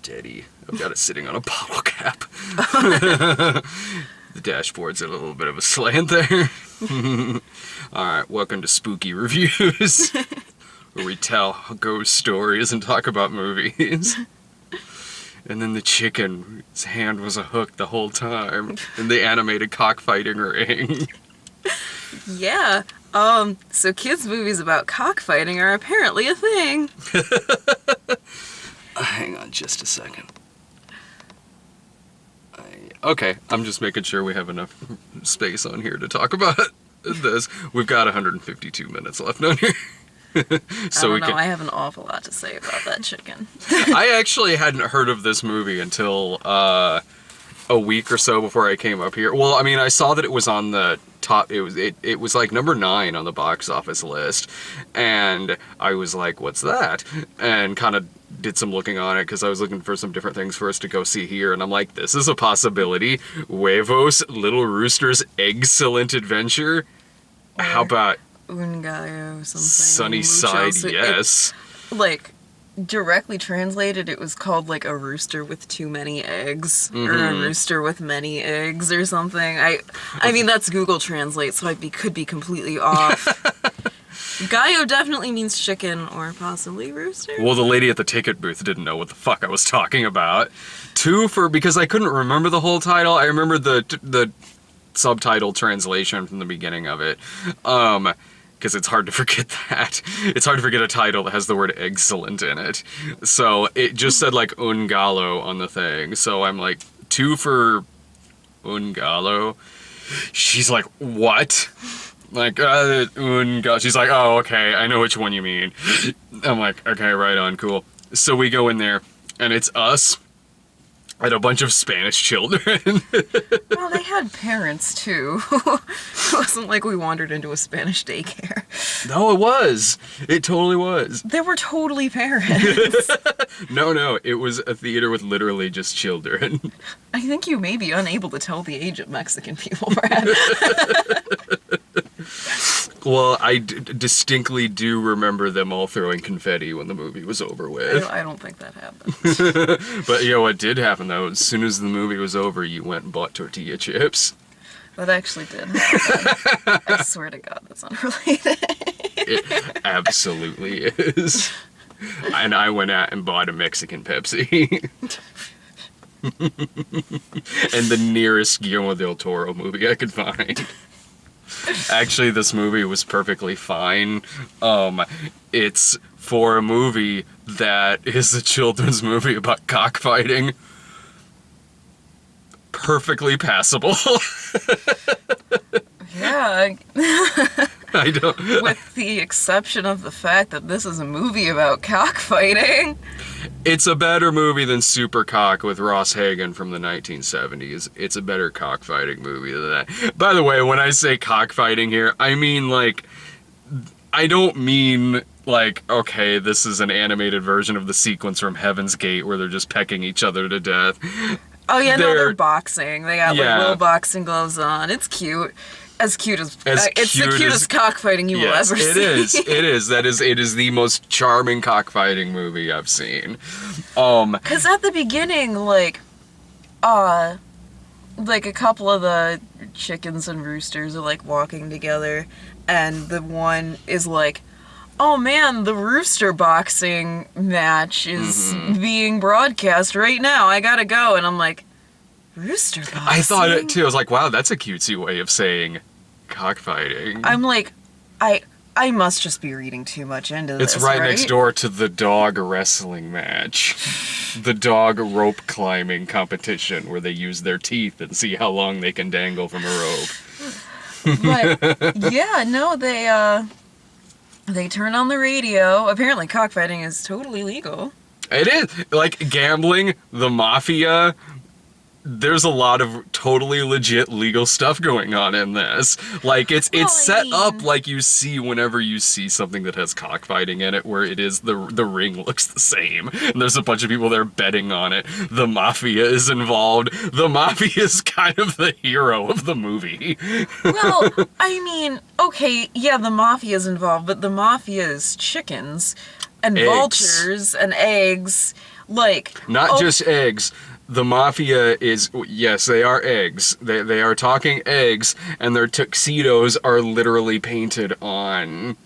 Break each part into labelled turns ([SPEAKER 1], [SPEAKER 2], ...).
[SPEAKER 1] steady. I've got it sitting on a bottle cap. The dashboard's at a little bit of a slant there. Alright, welcome to Spooky Reviews, where we tell ghost stories and talk about movies. And then the chicken's hand was a hook the whole time, in the animated cockfighting ring.
[SPEAKER 2] Yeah, so kids' movies about cockfighting are apparently a thing.
[SPEAKER 1] Hang on just a second. Okay, I'm just making sure we have enough space on here to talk about this. We've got 152 minutes left on here. So
[SPEAKER 2] I don't know, I have an awful lot to say about that chicken.
[SPEAKER 1] I actually hadn't heard of this movie until a week or so before I came up here. Well, I mean, I saw that it was on the top. It was like number 9 on the box office list, and I was like, "What's that?" And kind of did some looking on it because I was looking for some different things for us to go see here, and I'm like, "This is a possibility." Huevos, Little Rooster's Egg-cellent Adventure. How about
[SPEAKER 2] Un Gallo something.
[SPEAKER 1] Sunny Side? Yes.
[SPEAKER 2] Like, directly translated, it was called like a rooster with too many eggs, or a rooster with many eggs, or something. I mean, that's Google Translate, so I could be completely off. Gallo definitely means chicken, or possibly rooster.
[SPEAKER 1] Well, the lady at the ticket booth didn't know what the fuck I was talking about. 2 because I couldn't remember the whole title. I remember the subtitle translation from the beginning of it. Because it's hard to forget that. It's hard to forget a title that has the word Egg-cellent in it. So it just said like Un Gallo on the thing. So I'm like, 2 for Un Gallo. She's like, what? Like, Un Gallo. She's like, oh, okay, I know which one you mean. I'm like, okay, right on, cool. So we go in there, and it's us and a bunch of Spanish children.
[SPEAKER 2] Well, they had parents, too. It wasn't like we wandered into a Spanish daycare.
[SPEAKER 1] No, it was. It totally was.
[SPEAKER 2] There were totally parents.
[SPEAKER 1] No, it was a theater with literally just children.
[SPEAKER 2] I think you may be unable to tell the age of Mexican people, Brad.
[SPEAKER 1] Well, I distinctly do remember them all throwing confetti when the movie was over with.
[SPEAKER 2] I don't think that happened.
[SPEAKER 1] But, you know, what did happen, though, as soon as the movie was over, you went and bought tortilla chips.
[SPEAKER 2] That actually did happen. I swear to God, that's unrelated.
[SPEAKER 1] It absolutely is. And I went out and bought a Mexican Pepsi. And the nearest Guillermo del Toro movie I could find. Actually, this movie was perfectly fine. It's for a movie that is a children's movie about cockfighting. Perfectly passable.
[SPEAKER 2] Yeah.
[SPEAKER 1] I don't...
[SPEAKER 2] With the exception of the fact that this is a movie about cockfighting.
[SPEAKER 1] It's a better movie than Super Cock with Ross Hagen from the 1970s. It's a better cockfighting movie than that. By the way, when I say cockfighting here, I mean, like, I don't mean, like, okay, this is an animated version of the sequence from Heaven's Gate where they're just pecking each other to death.
[SPEAKER 2] Oh, yeah, no, they're boxing. They got,
[SPEAKER 1] yeah,
[SPEAKER 2] like, little boxing gloves on. It's cute. It's the cutest cockfighting you will ever see.
[SPEAKER 1] It is. It is the most charming cockfighting movie I've seen.
[SPEAKER 2] Because at the beginning, like a couple of the chickens and roosters are, like, walking together, and the one is like, oh man, the rooster boxing match is being broadcast right now. I gotta go. And I'm like, rooster boxing?
[SPEAKER 1] I thought it too. I was like, wow, that's a cutesy way of saying cockfighting.
[SPEAKER 2] I'm like, I must just be reading too much into this.
[SPEAKER 1] It's right next door to the dog wrestling match. The dog rope climbing competition where they use their teeth and see how long they can dangle from a rope.
[SPEAKER 2] But, yeah, no, they turn on the radio. Apparently cockfighting is totally legal. It
[SPEAKER 1] is. Like, gambling, the mafia, there's a lot of totally legit legal stuff going on in this. Like, it's set up like you see whenever you see something that has cockfighting in it, where it is the ring looks the same, and there's a bunch of people there betting on it. The mafia is involved. The mafia is kind of the hero of the movie.
[SPEAKER 2] Well, I mean, okay, yeah, the mafia is involved, but the mafia is chickens and vultures and eggs. Like,
[SPEAKER 1] Not just eggs. The mafia is, yes, they are eggs. They are talking eggs, and their tuxedos are literally painted on.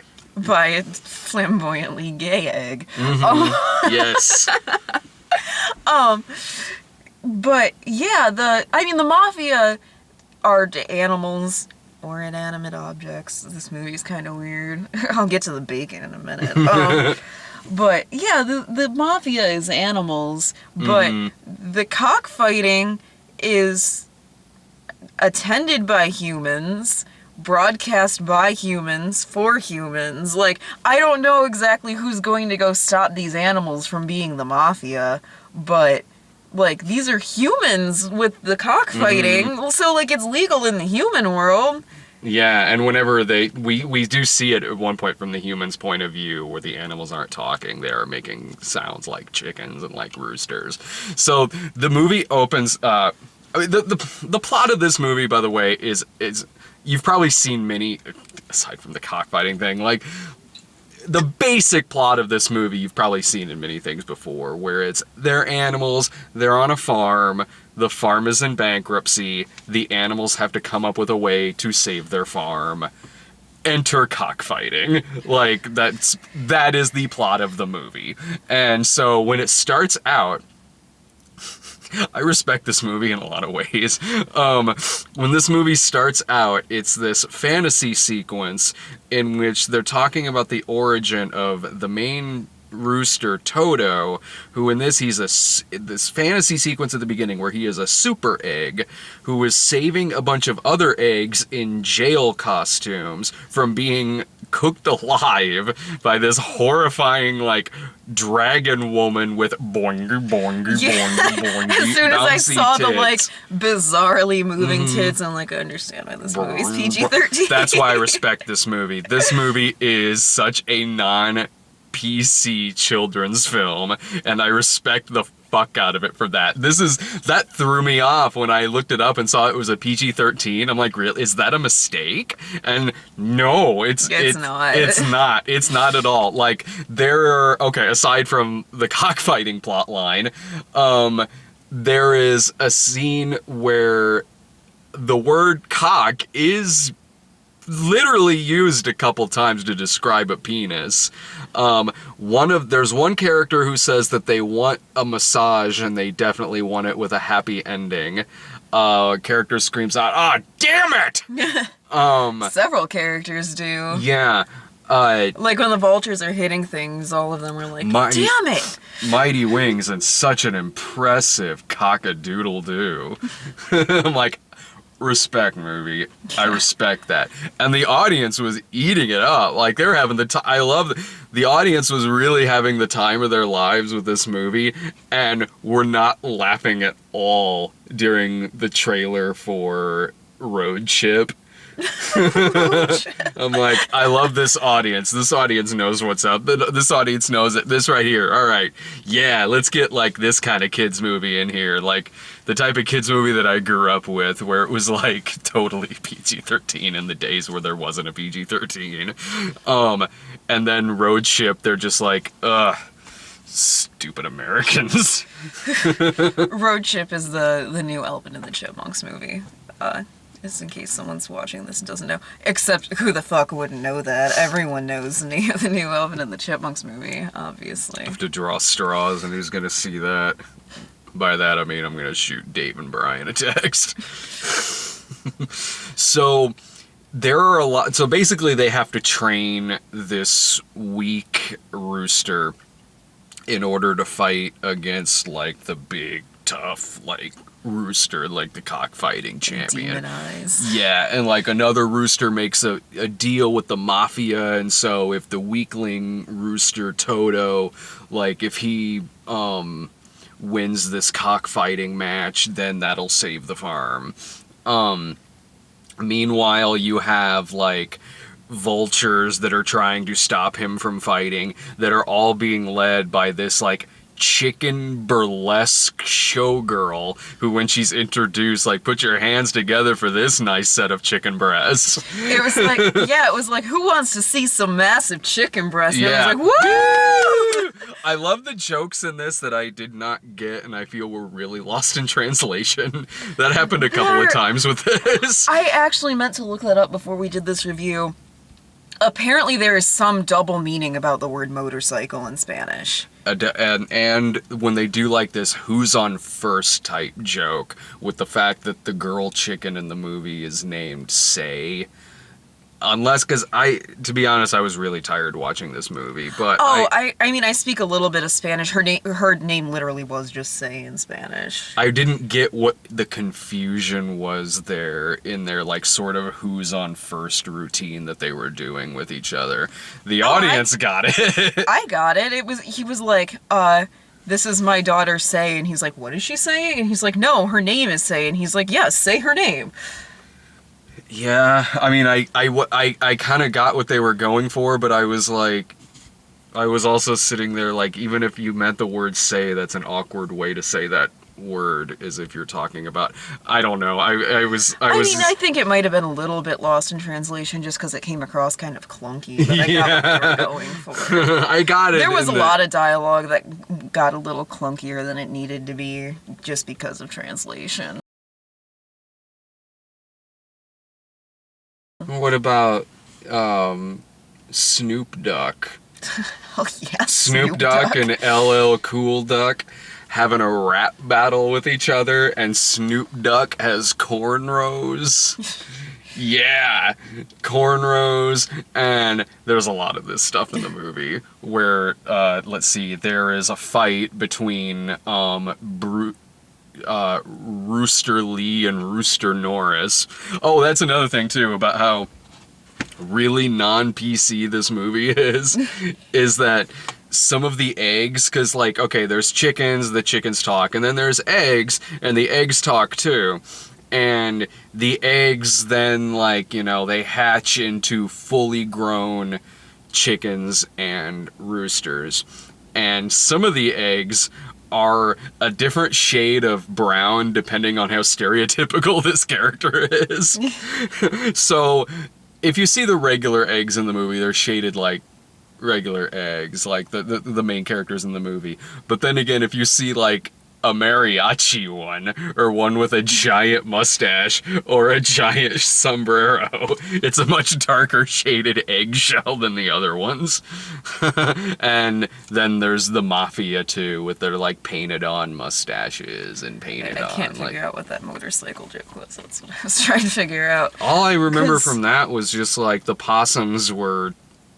[SPEAKER 2] by a flamboyantly gay egg.
[SPEAKER 1] Yes.
[SPEAKER 2] But yeah, the mafia are animals or inanimate objects. This movie's kind of weird. I'll get to the bacon in a minute. But yeah, the mafia is animals, but the cockfighting is attended by humans, broadcast by humans, for humans. Like, I don't know exactly who's going to go stop these animals from being the mafia, but like, these are humans with the cockfighting, so like, it's legal in the human world.
[SPEAKER 1] Yeah, and whenever we do see it at one point from the human's point of view, where the animals aren't talking, they are making sounds like chickens and like roosters. So the movie opens. The plot of this movie, by the way, is you've probably seen many, aside from the cockfighting thing, like the basic plot of this movie you've probably seen in many things before, where they're animals, they're on a farm. The farm is in bankruptcy. The animals have to come up with a way to save their farm. Enter cockfighting. Like, that is the plot of the movie. And so when it starts out, I respect this movie in a lot of ways. When this movie starts out, it's this fantasy sequence in which they're talking about the origin of the main rooster, Toto, who in this, this fantasy sequence at the beginning where he is a super egg who is saving a bunch of other eggs in jail costumes from being cooked alive by this horrifying, like, dragon woman with boingy, boingy, boingy, boingy,
[SPEAKER 2] as soon as I saw
[SPEAKER 1] tits.
[SPEAKER 2] the, like, bizarrely moving tits, I'm like, I understand why this movie's PG-13.
[SPEAKER 1] That's why I respect this movie. This movie is such a non-PC children's film, and I respect the fuck out of it for that. That threw me off when I looked it up and saw it was a PG-13. I'm like, really? Is that a mistake? And no, it's not. It's not. It's not at all. Like, aside from the cockfighting plot line, there is a scene where the word cock is literally used a couple times to describe a penis. There's one character who says that they want a massage and they definitely want it with a happy ending. Character screams out, "Ah, damn it!"
[SPEAKER 2] Several characters do.
[SPEAKER 1] Yeah.
[SPEAKER 2] Like when the vultures are hitting things, all of them are like, damn it!
[SPEAKER 1] Mighty wings and such an impressive cock-a-doodle-doo. I'm like, respect, movie. I respect that. And the audience was eating it up. Like, they were having the time. I love the audience was really having the time of their lives with this movie, and were not laughing at all during the trailer for Road Chip. I'm like, I love this audience. This audience knows what's up. This audience knows it. This right here. All right. Yeah, let's get like this kind of kids movie in here. Like the type of kids movie that I grew up with, where it was like totally PG-13 in the days where there wasn't a PG-13. And then Road Chip, they're just like, stupid Americans.
[SPEAKER 2] Road Chip is the new Alvin and the Chipmunks movie. Just in case someone's watching this and doesn't know. Except, who the fuck wouldn't know that? Everyone knows the new Alvin and the Chipmunks movie, obviously.
[SPEAKER 1] I have to draw straws, and who's gonna see that? By that, I mean I'm gonna shoot Dave and Brian a text. So, there are a lot... So basically, they have to train this weak rooster in order to fight against, like, the big, tough, like, rooster, like the cockfighting champion.
[SPEAKER 2] Demonized.
[SPEAKER 1] Yeah, and like another rooster makes a deal with the mafia, and so if the weakling rooster Toto, like if he wins this cockfighting match, then that'll save the farm. Meanwhile, you have like vultures that are trying to stop him from fighting, that are all being led by this like chicken burlesque showgirl who, when she's introduced, like, put your hands together for this nice set of chicken breasts.
[SPEAKER 2] It was like, yeah, it was like, who wants to see some massive chicken breasts? And
[SPEAKER 1] Yeah.
[SPEAKER 2] it was like, woo!
[SPEAKER 1] I love the jokes in this that I did not get and I feel were really lost in translation. That happened a couple of times with this.
[SPEAKER 2] I actually meant to look that up before we did this review. Apparently there is some double meaning about the word motorcycle in Spanish.
[SPEAKER 1] And when they do like this who's on first type joke with the fact that the girl chicken in the movie is named Say. Unless, because to be honest, I was really tired watching this movie, but
[SPEAKER 2] I mean, I speak a little bit of Spanish. Her name literally was just Say in Spanish.
[SPEAKER 1] I didn't get what the confusion was there in their, like, sort of who's on first routine that they were doing with each other. The audience got it.
[SPEAKER 2] I got it. He was like, this is my daughter Say, and he's like, what is she saying? And he's like, no, her name is Say, and he's like, yes, say her name.
[SPEAKER 1] Yeah, I mean, I kind of got what they were going for, but I was like, I was also sitting there like, even if you meant the word say, that's an awkward way to say that word, as if you're talking about, I don't know, I mean,
[SPEAKER 2] I think it might have been a little bit lost in translation just because it came across kind of clunky, but I got what they were going for.
[SPEAKER 1] I got it.
[SPEAKER 2] There was a lot of dialogue that got a little clunkier than it needed to be just because of translation.
[SPEAKER 1] What about Snoop Duck?
[SPEAKER 2] Oh yeah,
[SPEAKER 1] Snoop Duck and LL Cool Duck having a rap battle with each other, and Snoop Duck has cornrows. Yeah, cornrows, and there's a lot of this stuff in the movie where, let's see, there is a fight between Rooster Lee and Rooster Norris. Oh, that's another thing too about how really non-PC this movie is that some of the eggs, because like, okay, there's chickens, the chickens talk, and then there's eggs, and the eggs talk too. And the eggs then, like, you know, they hatch into fully grown chickens and roosters. And some of the eggs are a different shade of brown depending on how stereotypical this character is. So if you see the regular eggs in the movie, they're shaded like regular eggs, like the main characters in the movie. But then again, if you see like a mariachi one, or one with a giant mustache, or a giant sombrero, it's a much darker shaded eggshell than the other ones. And then there's the mafia too, with their like painted on mustaches and painted on.
[SPEAKER 2] I can't figure out what that motorcycle joke was. That's what I was trying to figure out.
[SPEAKER 1] All I remember from that was just like the possums were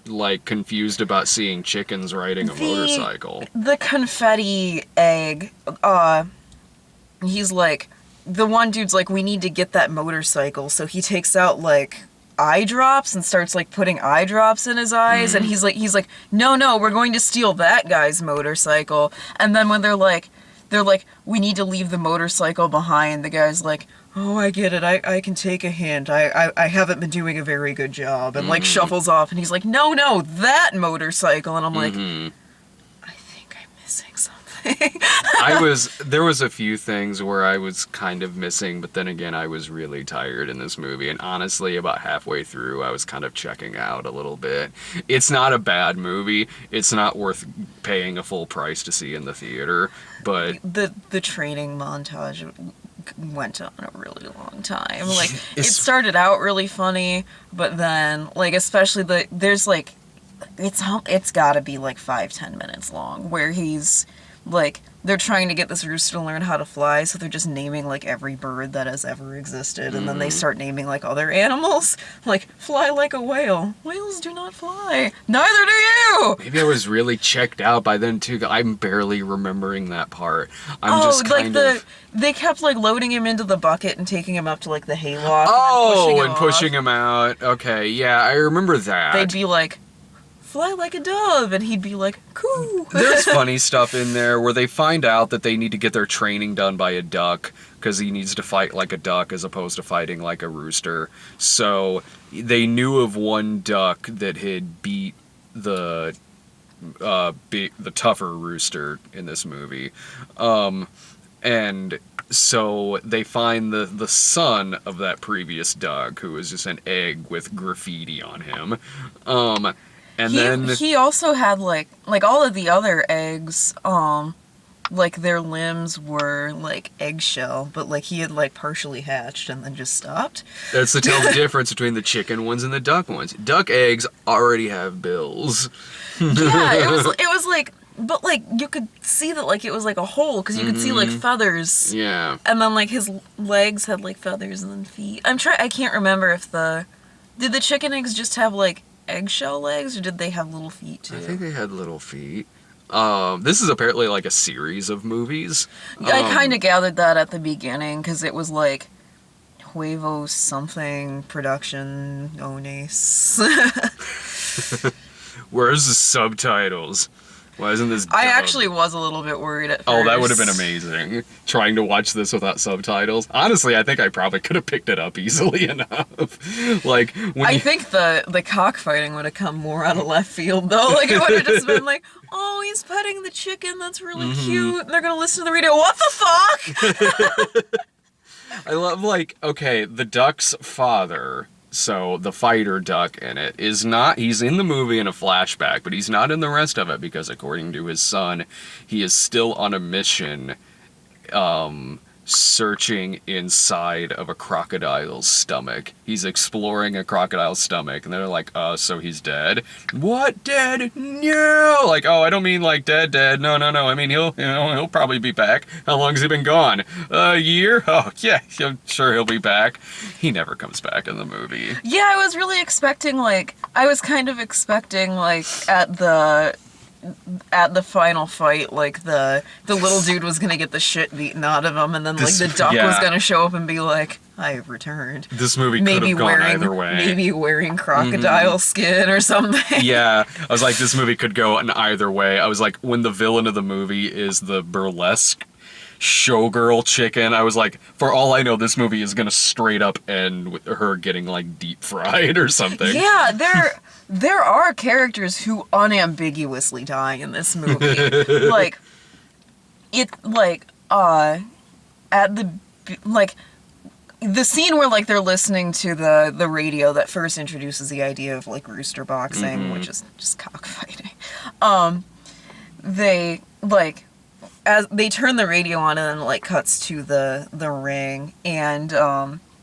[SPEAKER 1] like confused about seeing chickens riding a motorcycle.
[SPEAKER 2] The confetti egg, he's like, the one dude's like, we need to get that motorcycle, so he takes out like eye drops and starts like putting eye drops in his eyes, and he's like, no, we're going to steal that guy's motorcycle. And then when they're like, we need to leave the motorcycle behind, the guy's like, oh, I get it, I can take a hint, I haven't been doing a very good job, and like shuffles off, and he's like, no, that motorcycle, and I'm like, I think I'm missing something.
[SPEAKER 1] There was a few things where I was kind of missing, but then again, I was really tired in this movie, and honestly, about halfway through, I was kind of checking out a little bit. It's not a bad movie, it's not worth paying a full price to see in the theater, but
[SPEAKER 2] the training montage went on a really long time. Like, it started out really funny, but then, like, especially there's like, it's gotta be like 5-10 minutes long, where he's like, they're trying to get this rooster to learn how to fly, so they're just naming like every bird that has ever existed, and then they start naming like other animals, like fly like a whale. Whales do not fly. Neither do you.
[SPEAKER 1] Maybe I was really checked out by then too. I'm barely remembering that part. I'm just kind of...
[SPEAKER 2] They kept like loading him into the bucket and taking him up to like the hayloft.
[SPEAKER 1] And pushing him out. Okay, yeah, I remember that.
[SPEAKER 2] They'd be like, fly like a dove, and he'd be like, coo.
[SPEAKER 1] There's funny stuff in there where they find out that they need to get their training done by a duck because he needs to fight like a duck as opposed to fighting like a rooster. So they knew of one duck that had beat the tougher rooster in this movie. And so they find the son of that previous duck, who was just an egg with graffiti on him. And then
[SPEAKER 2] he also had like all of the other eggs, like their limbs were like eggshell, but like he had like partially hatched and then just stopped.
[SPEAKER 1] that's to tell the difference between the chicken ones and the duck ones. Duck eggs already have bills.
[SPEAKER 2] Yeah, it was like, but like you could see that like it was like a hole because you could see like feathers.
[SPEAKER 1] Yeah.
[SPEAKER 2] And then like his legs had like feathers and then feet. I can't remember if did the chicken eggs just have like eggshell legs or did they have little feet too?
[SPEAKER 1] I think they had little feet. This is apparently like a series of movies.
[SPEAKER 2] I kind of gathered that at the beginning because it was like Huevos something production ones.
[SPEAKER 1] Where's the subtitles? Why isn't this dubbed?
[SPEAKER 2] I actually was a little bit worried at first.
[SPEAKER 1] Oh, that would have been amazing. Trying to watch this without subtitles. Honestly, I think I probably could have picked it up easily enough. Like,
[SPEAKER 2] I think the cockfighting would have come more out of left field though. Like it would have just been like, oh, he's petting the chicken. That's really cute. And they're gonna listen to the radio. What the fuck?
[SPEAKER 1] I love, like, okay, the duck's father, so the fighter duck in it, he's in the movie in a flashback, but he's not in the rest of it because, according to his son, he is still on a mission, searching inside of a crocodile's stomach. He's exploring a crocodile's stomach, and they're like, so he's dead? What, dead? No! Like, oh, I don't mean like dead. No. I mean, he'll probably be back. How long's he been gone? A year? Oh, yeah, I'm sure he'll be back. He never comes back in the movie.
[SPEAKER 2] Yeah, I was really expecting I was kind of expecting like at the final fight, like the little dude was gonna get the shit beaten out of him, and then like the duck was gonna show up and be like, "I've returned."
[SPEAKER 1] This movie could have gone either way.
[SPEAKER 2] Maybe wearing crocodile skin or something.
[SPEAKER 1] Yeah, I was like, this movie could go in either way. I was like, when the villain of the movie is the burlesque showgirl chicken, I was like, for all I know, this movie is gonna straight up end with her getting like deep fried or something.
[SPEAKER 2] Yeah, there are characters who unambiguously die in this movie. At the scene where like they're listening to the radio that first introduces the idea of like rooster boxing, which is just cockfighting. They like as they turn the radio on and then like cuts to the ring, and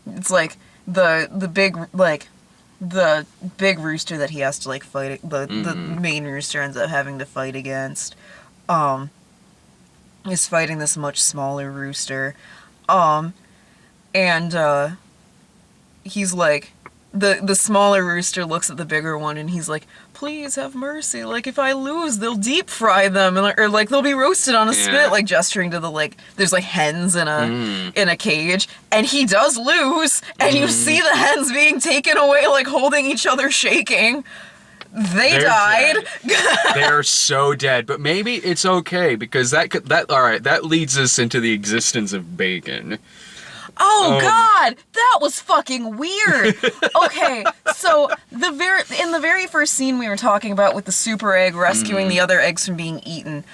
[SPEAKER 2] it's like the big rooster that he has to like fight, the main rooster ends up having to fight against, is fighting this much smaller rooster, and he's like, the smaller rooster looks at the bigger one and he's like, please have mercy, like if I lose they'll deep fry them, or like they'll be roasted on a spit, like gesturing to the like there's like hens in a cage, and he does lose, and you see the hens being taken away, like holding each other shaking. They're died.
[SPEAKER 1] They're so dead, but maybe it's okay because that leads us into the existence of bacon.
[SPEAKER 2] Oh God, that was fucking weird. Okay, so in the very first scene we were talking about with the super egg rescuing the other eggs from being eaten,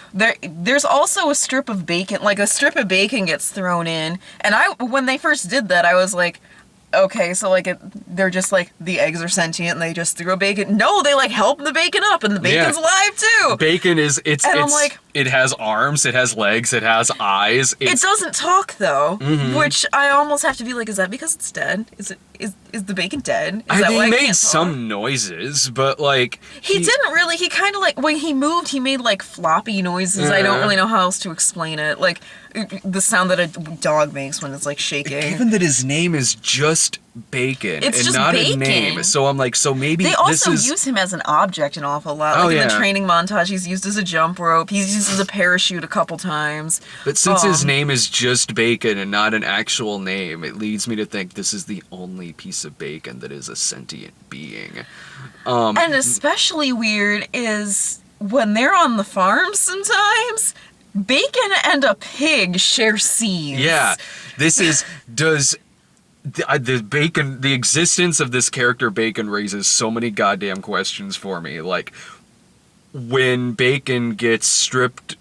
[SPEAKER 2] there's also a strip of bacon, like a strip of bacon gets thrown in, and when they first did that, I was like, okay, so like they're just like the eggs are sentient and they just throw bacon. No, they like help the bacon up, and the bacon's alive too.
[SPEAKER 1] Bacon is
[SPEAKER 2] I'm like,
[SPEAKER 1] it has arms, it has legs, it has eyes.
[SPEAKER 2] It doesn't talk though, which I almost have to be like, is that because it's dead? Is the bacon dead? Is that why
[SPEAKER 1] he
[SPEAKER 2] it
[SPEAKER 1] made
[SPEAKER 2] can't
[SPEAKER 1] some
[SPEAKER 2] talk?
[SPEAKER 1] noises, but like
[SPEAKER 2] he didn't really. He kind of like when he moved, he made like floppy noises. I don't really know how else to explain it. Like the sound that a dog makes when it's like shaking.
[SPEAKER 1] Given that his name is just Bacon,
[SPEAKER 2] it's
[SPEAKER 1] and
[SPEAKER 2] just
[SPEAKER 1] not
[SPEAKER 2] bacon.
[SPEAKER 1] a name, so I'm like, so maybe
[SPEAKER 2] they also use him as an object an awful lot. Like in the training montage, he's used as a jump rope. He's used as a parachute a couple times.
[SPEAKER 1] But since his name is just Bacon and not an actual name, it leads me to think this is the only piece of bacon that is a sentient being.
[SPEAKER 2] And especially weird is when they're on the farm sometimes, bacon and a pig share seeds.
[SPEAKER 1] Yeah, the existence of this character Bacon raises so many goddamn questions for me. Like, when bacon gets stripped,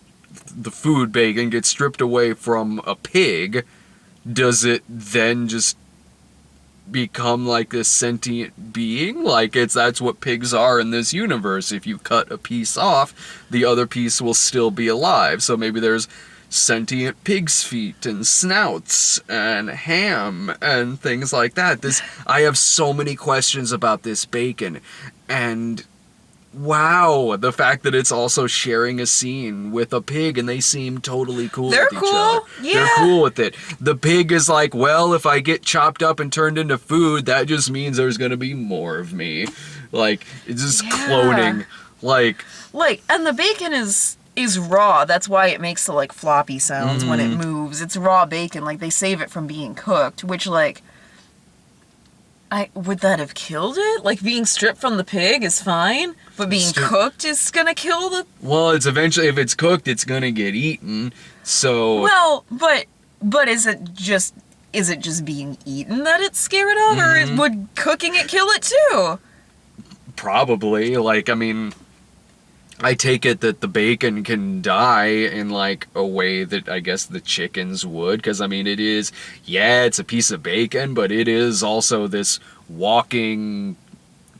[SPEAKER 1] the food bacon gets stripped away from a pig, does it then just become like this sentient being. Like that's what pigs are in this universe. If you cut a piece off, the other piece will still be alive. So maybe there's sentient pig's feet and snouts and ham and things like that. I have so many questions about this bacon, and wow, the fact that it's also sharing a scene with a pig and they seem totally cool with each other.
[SPEAKER 2] Yeah.
[SPEAKER 1] They're cool with it. The pig is like, well, if I get chopped up and turned into food, that just means there's gonna be more of me. Like, it's just cloning. Like,
[SPEAKER 2] and the bacon is raw. That's why it makes the, like, floppy sounds when it moves. It's raw bacon. Like, they save it from being cooked, which, like, would that have killed it? Like, being stripped from the pig is fine, but being cooked is gonna kill the...
[SPEAKER 1] Well, it's eventually, if it's cooked, it's gonna get eaten, so...
[SPEAKER 2] Well, but is it just being eaten that it's scared of, or would cooking it kill it too?
[SPEAKER 1] Probably. Like, I mean, I take it that the bacon can die in, like, a way that I guess the chickens would, because, I mean, it's a piece of bacon, but it is also this walking...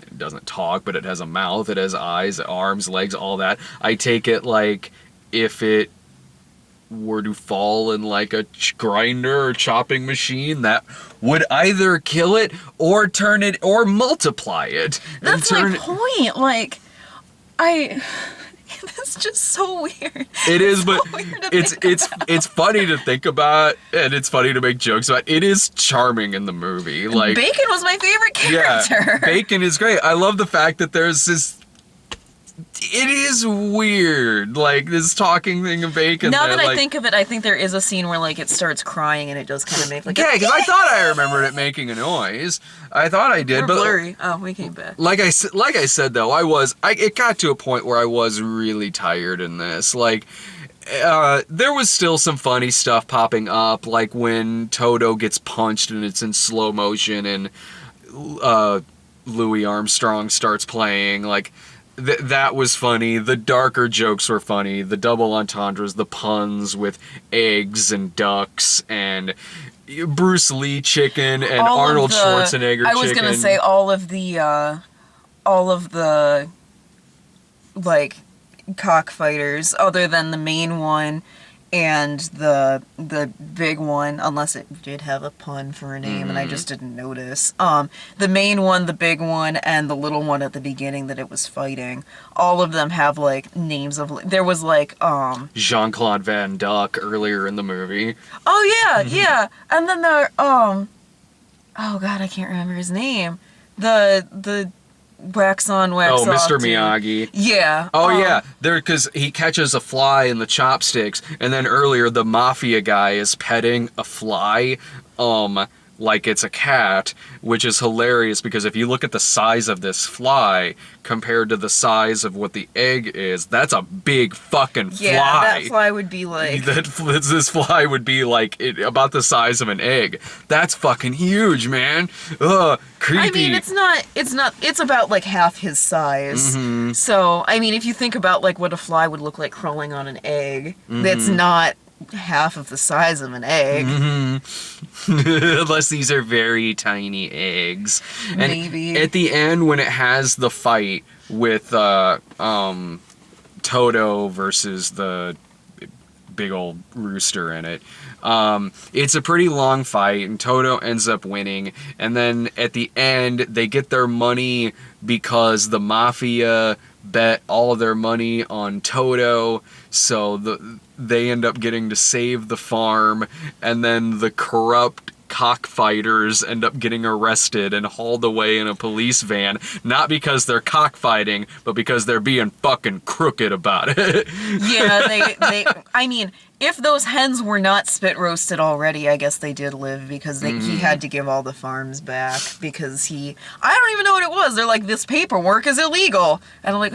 [SPEAKER 1] It doesn't talk, but it has a mouth, it has eyes, arms, legs, all that. I take it, like, if it were to fall in, like, a grinder or chopping machine, that would either kill it or turn it, or multiply it.
[SPEAKER 2] That's my point, like... That's just so weird.
[SPEAKER 1] It is, but it's funny to think about, and it's funny to make jokes about. It is charming in the movie. Like,
[SPEAKER 2] Bacon was my favorite character.
[SPEAKER 1] Yeah, Bacon is great. I love the fact that there's this... It is weird, like, this talking thing of bacon.
[SPEAKER 2] Now that I think of it, I think there is a scene where, like, it starts crying and it does kind of make, like...
[SPEAKER 1] Yeah, because I thought I remembered it making a noise. I thought I did, but...
[SPEAKER 2] blurry. Oh, we came back.
[SPEAKER 1] Like I said, though, it got to a point where I was really tired in this. Like, there was still some funny stuff popping up, like when Toto gets punched and it's in slow motion and Louis Armstrong starts playing, like... that was funny. The darker jokes were funny. The double entendres, the puns with eggs and ducks and Bruce Lee chicken and Arnold Schwarzenegger chicken.
[SPEAKER 2] I was gonna say all of the like cockfighters, other than the main one and the big one, unless it did have a pun for a name and I just didn't notice. The main one, the big one, and the little one at the beginning that it was fighting, all of them have, like, names of... There was, like,
[SPEAKER 1] Jean-Claude Van Damme earlier in the movie.
[SPEAKER 2] Oh, yeah, yeah. And then there, oh, God, I can't remember his name. The wax on, wax off.
[SPEAKER 1] Oh, Mr. Miyagi.
[SPEAKER 2] Yeah.
[SPEAKER 1] Oh, yeah. Because he catches a fly in the chopsticks, and then earlier the mafia guy is petting a fly, like it's a cat, which is hilarious because if you look at the size of this fly compared to the size of what the egg is, that's a big fucking fly.
[SPEAKER 2] Yeah, that fly would be like...
[SPEAKER 1] This fly would be like about the size of an egg. That's fucking huge, man. Ugh, creepy.
[SPEAKER 2] I mean, it's about like half his size.
[SPEAKER 1] Mm-hmm.
[SPEAKER 2] So, I mean, if you think about like what a fly would look like crawling on an egg, that's not half of the size of an egg.
[SPEAKER 1] Unless these are very tiny eggs. And
[SPEAKER 2] maybe. At
[SPEAKER 1] the end, when it has the fight with Toto versus the big old rooster in it, it's a pretty long fight, and Toto ends up winning. And then at the end, they get their money because the mafia bet all their money on Toto, so they end up getting to save the farm, and then the corrupt cockfighters end up getting arrested and hauled away in a police van, not because they're cockfighting, but because they're being fucking crooked about it.
[SPEAKER 2] Yeah, they I mean, if those hens were not spit roasted already, I guess they did live, because he had to give all the farms back because I don't even know what it was. They're like, this paperwork is illegal. And I'm like,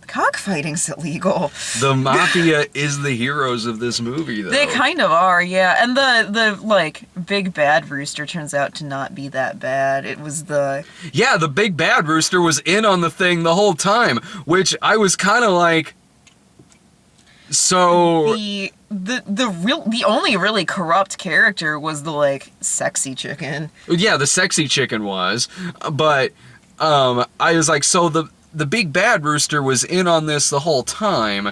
[SPEAKER 2] cockfighting's illegal.
[SPEAKER 1] The mafia is the heroes of this movie, though.
[SPEAKER 2] They kind of are, yeah. And the like, big bad rooster turns out to not be that bad. It was the...
[SPEAKER 1] Yeah, the big bad rooster was in on the thing the whole time, which I was kind of like... So
[SPEAKER 2] The only really corrupt character was the like sexy chicken.
[SPEAKER 1] yeah, the sexy chicken was, but I was like, so the big bad rooster was in on this the whole time,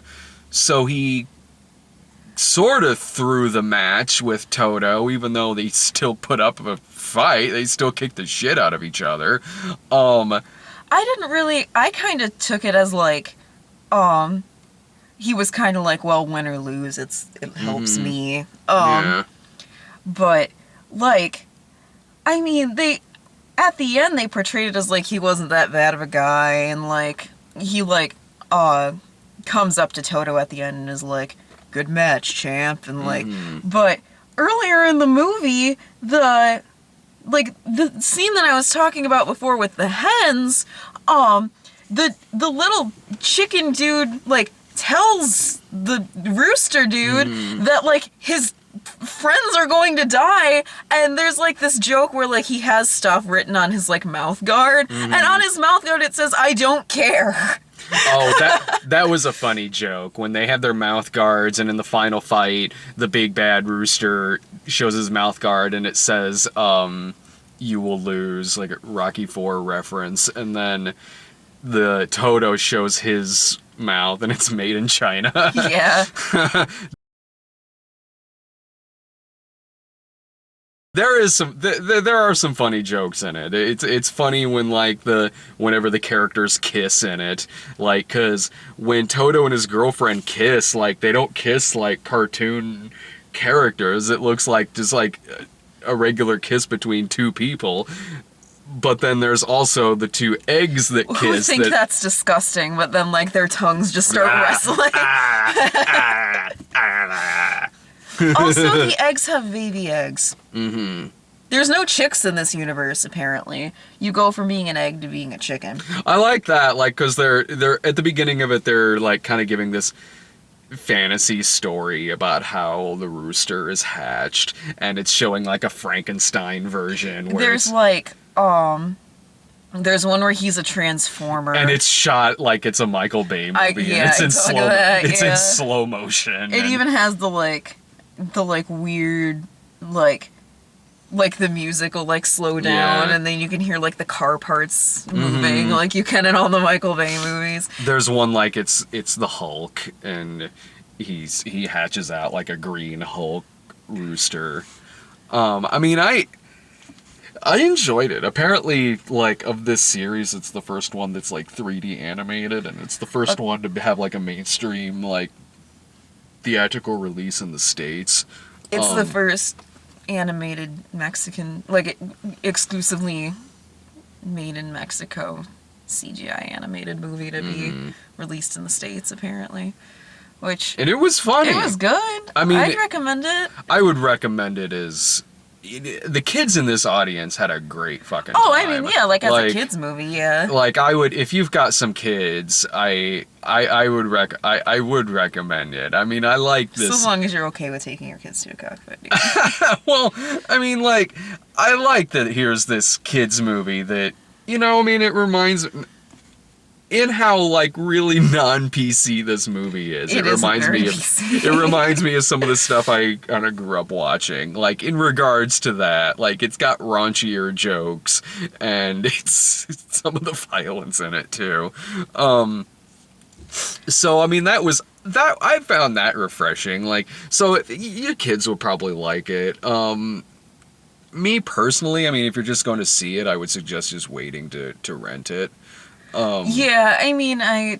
[SPEAKER 1] so he sort of threw the match with Toto, even though they still put up a fight. They still kicked the shit out of each other.
[SPEAKER 2] I kind of took it as like, he was kind of like, well, win or lose, it helps me.
[SPEAKER 1] Yeah.
[SPEAKER 2] But like, I mean, at the end they portrayed it as like he wasn't that bad of a guy, and like he like comes up to Toto at the end and is like, good match, champ, and like, but earlier in the movie, the scene that I was talking about before with the hens, the little chicken dude like tells the rooster dude that like his friends are going to die, and there's like this joke where like he has stuff written on his like mouth guard, and on his mouth guard it says, I don't care.
[SPEAKER 1] Oh, that was a funny joke when they had their mouth guards, and in the final fight, the big bad rooster shows his mouth guard, and it says, "You will lose," like a Rocky IV reference, and then the Toto shows his mouth, and it's made in China.
[SPEAKER 2] Yeah.
[SPEAKER 1] There are some funny jokes in it. It's funny when like whenever the characters kiss in it, like, cause when Toto and his girlfriend kiss, like they don't kiss like cartoon characters. It looks like just like a regular kiss between two people. But then there's also the two eggs that kiss.
[SPEAKER 2] I think that's disgusting, but then like their tongues just start wrestling. Also, the eggs have baby eggs. Mm-hmm. There's no chicks in this universe, apparently. You go from being an egg to being a chicken.
[SPEAKER 1] I like that, like, because they're at the beginning of it, they're like kind of giving this fantasy story about how the rooster is hatched, and it's showing like a Frankenstein version. Where
[SPEAKER 2] there's like, there's one where he's a transformer,
[SPEAKER 1] and it's shot like it's a Michael Bay movie. And it's in slow motion.
[SPEAKER 2] It even has the weird the music will like slow down, and then you can hear like the car parts moving like you can in all the Michael Bay movies.
[SPEAKER 1] There's one like it's the Hulk, and he hatches out like a green Hulk rooster. I mean, I enjoyed it. Apparently, like, of this series, it's the first one that's like 3D animated, and it's the first one to have like a mainstream like theatrical release in the States.
[SPEAKER 2] It's the first animated Mexican, like, exclusively made in Mexico CGI animated movie to be released in the States, apparently. And
[SPEAKER 1] it was funny.
[SPEAKER 2] It was good. I mean, I'd recommend it.
[SPEAKER 1] I would recommend it as... The kids in this audience had a great fucking time.
[SPEAKER 2] Oh, I mean, yeah, like as a kids movie, yeah.
[SPEAKER 1] Like, I would, if you've got some kids, I would recommend it. I mean, I like this.
[SPEAKER 2] So long as you're okay with taking your kids to a cockfighting.
[SPEAKER 1] Well, I mean, like, I like that here's this kids movie that, you know, I mean, it reminds... In how like really non-PC this movie is. It reminds me of some of the stuff I kind of grew up watching. Like in regards to that, like it's got raunchier jokes, and it's some of the violence in it too. So I mean I found that refreshing. Like, so your kids will probably like it. Me personally, I mean, if you're just going to see it, I would suggest just waiting to rent it.
[SPEAKER 2] Yeah, I mean, I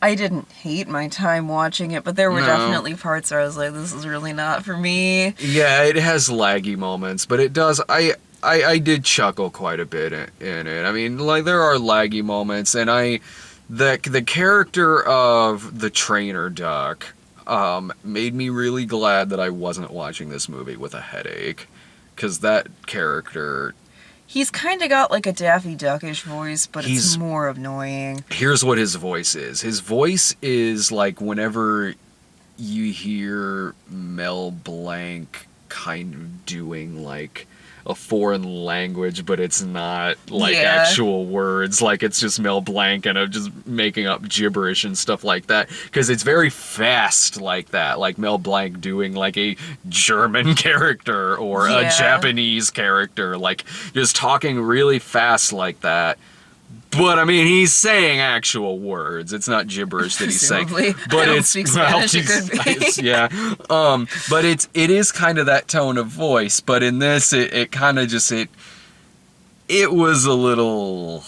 [SPEAKER 2] didn't hate my time watching it, but there were definitely parts where I was like, this is really not for me.
[SPEAKER 1] Yeah, it has laggy moments, but it does, I did chuckle quite a bit in it. I mean, like, there are laggy moments, and the character of the trainer duck, made me really glad that I wasn't watching this movie with a headache, because that character...
[SPEAKER 2] He's kind of got like a Daffy Duck-ish voice, but it's more annoying.
[SPEAKER 1] Here's what his voice is. His voice is like whenever you hear Mel Blanc kind of doing like a foreign language, but it's not like
[SPEAKER 2] Yeah.
[SPEAKER 1] actual words. Like it's just Mel Blanc and just making up gibberish and stuff like that. Because it's very fast like that. Like Mel Blanc doing like a German character or a
[SPEAKER 2] Yeah.
[SPEAKER 1] Japanese character. Like just talking really fast like that. But I mean, he's saying actual words. It's not gibberish that he's saying.
[SPEAKER 2] Presumably.
[SPEAKER 1] But
[SPEAKER 2] I don't
[SPEAKER 1] it's
[SPEAKER 2] speak Spanish, it could be.
[SPEAKER 1] yeah. But it is kind of that tone of voice. But in this, it kind of just it was a little.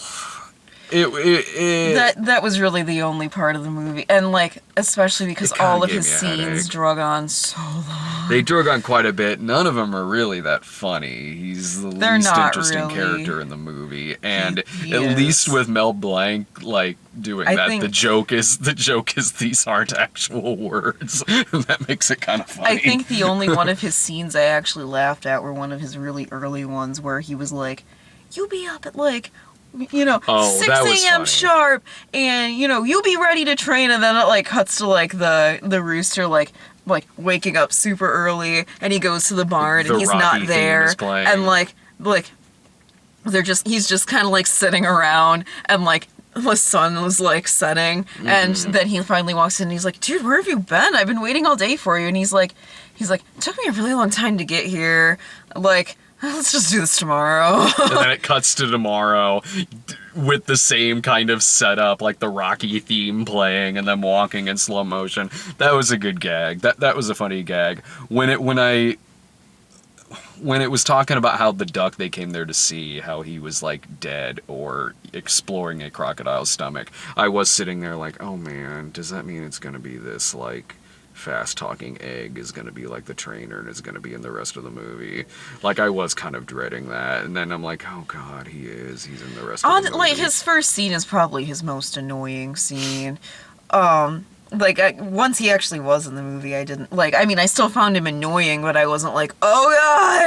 [SPEAKER 2] That was really the only part of the movie, and like especially because
[SPEAKER 1] It kinda
[SPEAKER 2] all of
[SPEAKER 1] gave
[SPEAKER 2] his
[SPEAKER 1] me a
[SPEAKER 2] scenes
[SPEAKER 1] headache.
[SPEAKER 2] drug on so long.
[SPEAKER 1] They drug on quite a bit. None of them are really that funny. He's the
[SPEAKER 2] They're
[SPEAKER 1] least
[SPEAKER 2] not
[SPEAKER 1] interesting
[SPEAKER 2] really.
[SPEAKER 1] character in the movie, and
[SPEAKER 2] He
[SPEAKER 1] at
[SPEAKER 2] is.
[SPEAKER 1] least with Mel Blanc like doing
[SPEAKER 2] I
[SPEAKER 1] that,
[SPEAKER 2] think-
[SPEAKER 1] the joke is these aren't actual words. That makes it kind of funny.
[SPEAKER 2] I think the only one of his scenes I actually laughed at were one of his really early ones where he was like, "You'll be up at like."
[SPEAKER 1] Oh,
[SPEAKER 2] 6
[SPEAKER 1] that was
[SPEAKER 2] a.m.
[SPEAKER 1] funny.
[SPEAKER 2] sharp, and you'll be ready to train, and then it like cuts to like the rooster like waking up super early, and he goes to the barn,
[SPEAKER 1] The
[SPEAKER 2] and he's
[SPEAKER 1] Rocky
[SPEAKER 2] not
[SPEAKER 1] theme
[SPEAKER 2] there,
[SPEAKER 1] is playing.
[SPEAKER 2] and like he's just kind of like sitting around, and like the sun was like setting, and then he finally walks in, and he's like, "Dude, where have you been? I've been waiting all day for you," and he's like, "It took me a really long time to get here, like." Let's just do this tomorrow.
[SPEAKER 1] And then it cuts to tomorrow with the same kind of setup, like the Rocky theme playing and them walking in slow motion. That was a good gag. That was a funny gag. When it was talking about how the duck they came there to see, how he was like dead or exploring a crocodile's stomach, I was sitting there like, oh man, does that mean it's gonna be this like fast talking egg is going to be like the trainer and is going to be in the rest of the movie? Like I was kind of dreading that, and then I'm like, oh god, he's in the rest of the movie.
[SPEAKER 2] Like his first scene is probably his most annoying scene. Once he actually was in the movie, I didn't like. I mean, I still found him annoying, but I wasn't like, oh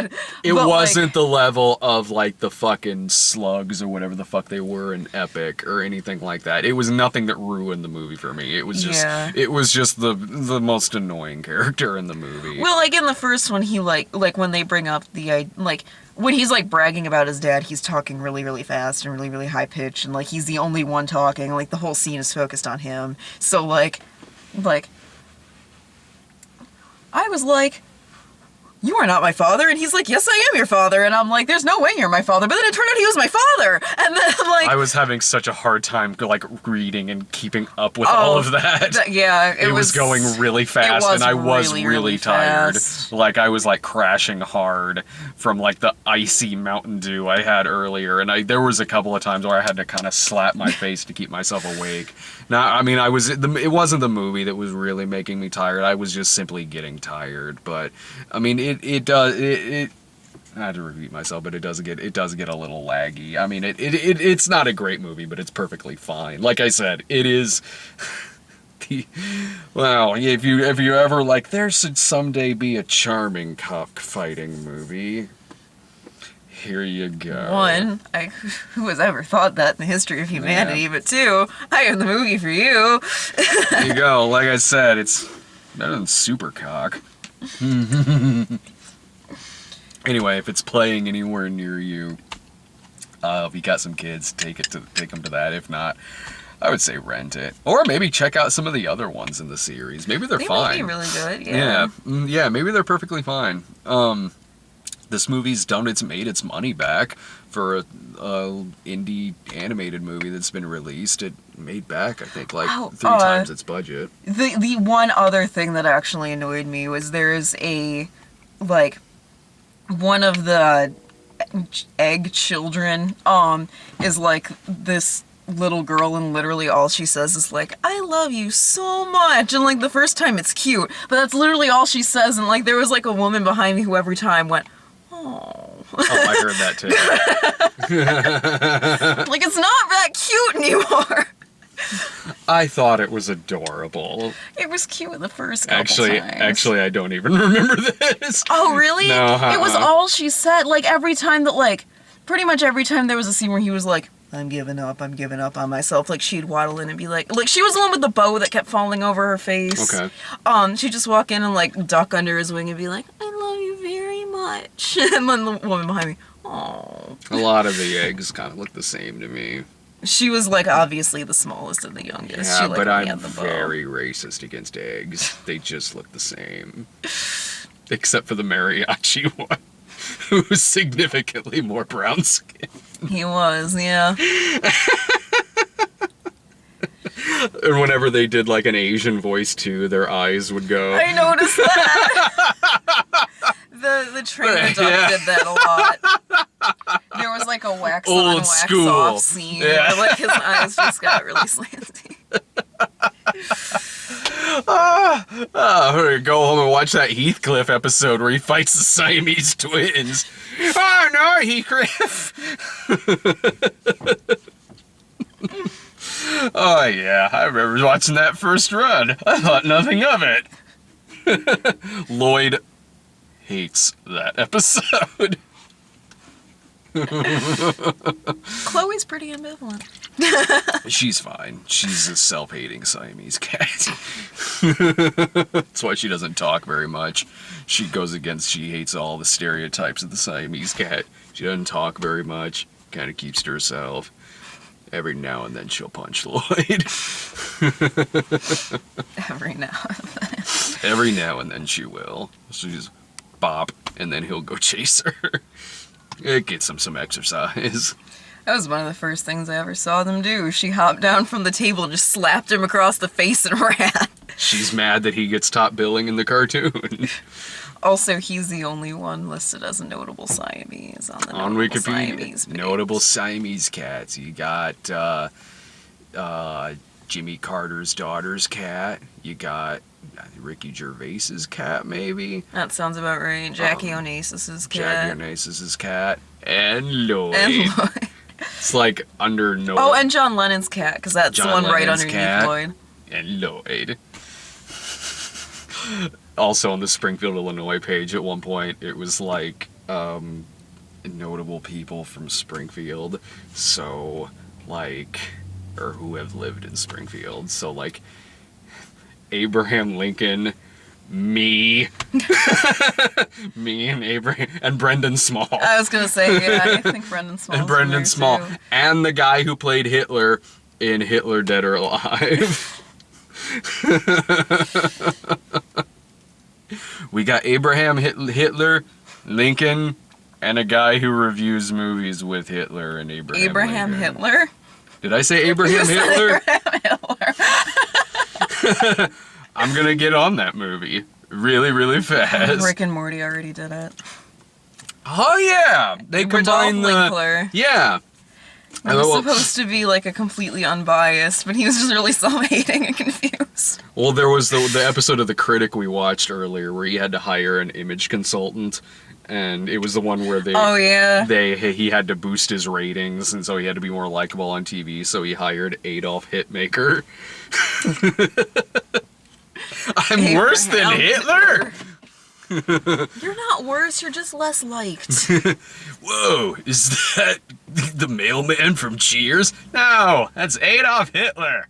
[SPEAKER 2] god.
[SPEAKER 1] It
[SPEAKER 2] But,
[SPEAKER 1] wasn't the level of like the fucking slugs or whatever the fuck they were in Epic or anything like that. It was nothing that ruined the movie for me. It was just
[SPEAKER 2] Yeah.
[SPEAKER 1] it was just the most annoying character in the movie.
[SPEAKER 2] Well, like in the first one, he like when they bring up when he's like bragging about his dad, he's talking really, really fast and really, really high pitched, and like he's the only one talking. Like the whole scene is focused on him. So like, I was like, "You are not my father," and he's like, "Yes, I am your father," and I'm like, "There's no way you're my father." But then it turned out he was my father, and then like,
[SPEAKER 1] I was having such a hard time like reading and keeping up with all of that. It was going really fast,
[SPEAKER 2] was
[SPEAKER 1] and I was
[SPEAKER 2] really,
[SPEAKER 1] really
[SPEAKER 2] really
[SPEAKER 1] tired.
[SPEAKER 2] fast.
[SPEAKER 1] Like I was like crashing hard from like the icy Mountain Dew I had earlier, and there was a couple of times where I had to kind of slap my face to keep myself awake. Now, I mean, it wasn't the movie that was really making me tired. I was just simply getting tired. But I mean, it does. I had to repeat myself, but it does get a little laggy. I mean, it's not a great movie, but it's perfectly fine. Like I said, it is. Well, if you ever like, there should someday be a charming cockfighting movie. Here you go.
[SPEAKER 2] one, who has ever thought that in the history of humanity? But two, I have the movie for you.
[SPEAKER 1] There you go. Like I said, it's better than Super Cock. Anyway, if it's playing anywhere near you, if you got some kids, take them to that. If not, I would say rent it, or maybe check out some of the other ones in the series. Maybe they're
[SPEAKER 2] They
[SPEAKER 1] fine.
[SPEAKER 2] might be really good. Yeah.
[SPEAKER 1] Yeah, maybe they're perfectly fine. This movie's made its money back for a indie animated movie that's been released. It made back, I think, like 3 times its budget.
[SPEAKER 2] The one other thing that actually annoyed me was there's one of the egg children is like this little girl, and literally all she says is like, "I love you so much," and like the first time it's cute, but that's literally all she says, and like there was like a woman behind me who every time went, "Oh."
[SPEAKER 1] Oh, I heard that too.
[SPEAKER 2] Like it's not that cute anymore.
[SPEAKER 1] I thought it was adorable.
[SPEAKER 2] It was cute in the first couple times.
[SPEAKER 1] Actually, I don't even remember this.
[SPEAKER 2] Oh, really?
[SPEAKER 1] No,
[SPEAKER 2] It was all she said. Like, every time that, like, pretty much every time there was a scene where he was like, I'm giving up on myself. Like, she'd waddle in and be like, she was the one with the bow that kept falling over her face.
[SPEAKER 1] Okay.
[SPEAKER 2] She'd just walk in and, like, duck under his wing and be like, I love you very much. And then the woman behind me, oh.
[SPEAKER 1] A lot of the eggs kind of look the same to me.
[SPEAKER 2] She was, like, obviously the smallest and the youngest.
[SPEAKER 1] Yeah,
[SPEAKER 2] she, like,
[SPEAKER 1] but
[SPEAKER 2] only
[SPEAKER 1] I'm
[SPEAKER 2] had the bow.
[SPEAKER 1] very racist against eggs. They just look the same. Except for the mariachi one, who was significantly more brown skin.
[SPEAKER 2] He was, yeah.
[SPEAKER 1] And whenever they did, like, an Asian voice, too, their eyes would go...
[SPEAKER 2] I noticed that. The trainer duck did that a lot. There was, like, a wax on,
[SPEAKER 1] Old
[SPEAKER 2] wax
[SPEAKER 1] school.
[SPEAKER 2] off scene where, like, his eyes just got really slanty.
[SPEAKER 1] Go home and watch that Heathcliff episode where he fights the Siamese twins. Oh, no, Heathcliff! Oh, yeah, I remember watching that first run. I thought nothing of it. Lloyd hates that episode.
[SPEAKER 2] Chloe's pretty ambivalent.
[SPEAKER 1] She's fine. She's a self-hating Siamese cat. That's why she doesn't talk very much. She hates all the stereotypes of the Siamese cat. She doesn't talk very much, kind of keeps to herself. Every now and then she'll punch Lloyd.
[SPEAKER 2] Every now and then.
[SPEAKER 1] Every now and then she will. She'll just bop, and then he'll go chase her. It gets him some exercise.
[SPEAKER 2] That was one of the first things I ever saw them do. She hopped down from the table and just slapped him across the face and ran.
[SPEAKER 1] She's mad that he gets top billing in the cartoon.
[SPEAKER 2] Also, he's the only one listed as a notable Siamese on the
[SPEAKER 1] On
[SPEAKER 2] notable
[SPEAKER 1] Wikipedia,
[SPEAKER 2] Siamese page.
[SPEAKER 1] notable Siamese cats. You got Jimmy Carter's daughter's cat. You got Ricky Gervais's cat, maybe.
[SPEAKER 2] That sounds about right. Jackie Onassis's cat.
[SPEAKER 1] Jackie Onassis's cat. And Lloyd.
[SPEAKER 2] And Lloyd.
[SPEAKER 1] It's like under no.
[SPEAKER 2] Oh, and John Lennon's cat, because that's
[SPEAKER 1] John
[SPEAKER 2] the one right
[SPEAKER 1] Lennon's
[SPEAKER 2] underneath
[SPEAKER 1] cat.
[SPEAKER 2] Lloyd.
[SPEAKER 1] And Lloyd. Also on the Springfield, Illinois page at one point, it was like notable people from Springfield. So, like, or who have lived in Springfield. So, like, Abraham Lincoln, me, me and Abraham, and Brendan Small.
[SPEAKER 2] I was going to say, yeah, I think Brendan Small.
[SPEAKER 1] And Brendan Small.
[SPEAKER 2] Too.
[SPEAKER 1] And the guy who played Hitler in Hitler Dead or Alive. We got Abraham Hitler, Lincoln, and a guy who reviews movies with Hitler and Abraham Lincoln.
[SPEAKER 2] Hitler?
[SPEAKER 1] Did I say Abraham Hitler?
[SPEAKER 2] Abraham Hitler.
[SPEAKER 1] I'm gonna get on that movie really, really fast.
[SPEAKER 2] Rick and Morty already did it.
[SPEAKER 1] Oh yeah, they combined the
[SPEAKER 2] Linkler.
[SPEAKER 1] yeah.
[SPEAKER 2] It was supposed to be like a completely unbiased, but he was just really self-hating and confused.
[SPEAKER 1] Well, there was the episode of The Critic we watched earlier where he had to hire an image consultant, and it was the one where he had to boost his ratings, and so he had to be more likable on TV, so he hired Adolf Hitmaker. I'm worse than Hitler?
[SPEAKER 2] You're not worse, you're just less liked.
[SPEAKER 1] Whoa, is that the mailman from Cheers? No, that's Adolf Hitler.